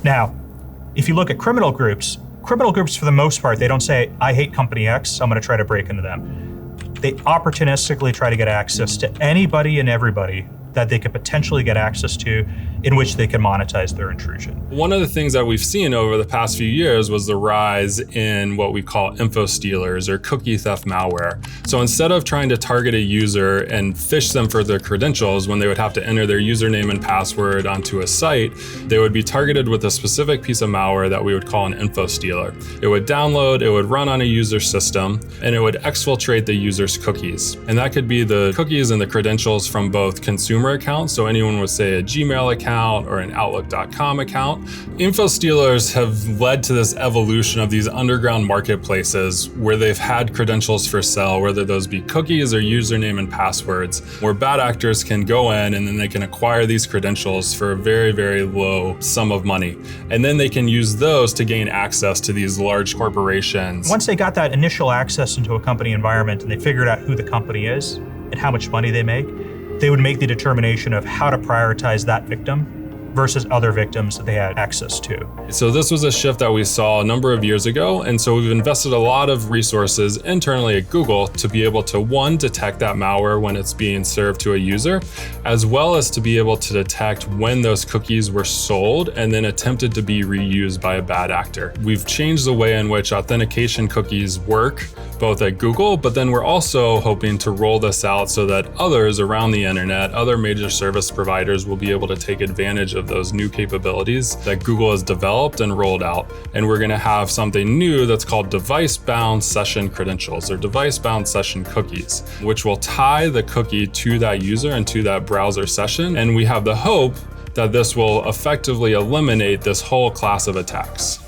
Now, if you look at criminal groups for the most part, they don't say, I hate company X, so I'm going to try to break into them. They opportunistically try to get access to anybody and everybody that they could potentially get access to, in which they can monetize their intrusion. One of the things that we've seen over the past few years was the rise in what we call Infostealers or cookie theft malware. So instead of trying to target a user and phish them for their credentials when they would have to enter their username and password onto a site, they would be targeted with a specific piece of malware that we would call an Infostealer. It would download, it would run on a user's system, and it would exfiltrate the user's cookies. And that could be the cookies and the credentials from both consumer accounts, so anyone would say a Gmail account or an Outlook.com account. Infostealers have led to this evolution of these underground marketplaces where they've had credentials for sale, whether those be cookies or username and passwords, where bad actors can go in and then they can acquire these credentials for a very, very low sum of money. And then they can use those to gain access to these large corporations. Once they got that initial access into a company environment and they figured out who the company is and how much money they make, they would make the determination of how to prioritize that victim versus other victims that they had access to. So this was a shift that we saw a number of years ago. And so we've invested a lot of resources internally at Google to be able to, one, detect that malware when it's being served to a user, as well as to be able to detect when those cookies were sold and then attempted to be reused by a bad actor. We've changed the way in which authentication cookies work, both at Google, but then we're also hoping to roll this out so that others around the internet, other major service providers will be able to take advantage of those new capabilities that Google has developed and rolled out. And we're going to have something new that's called device-bound session credentials or device-bound session cookies, which will tie the cookie to that user and to that browser session. And we have the hope that this will effectively eliminate this whole class of attacks.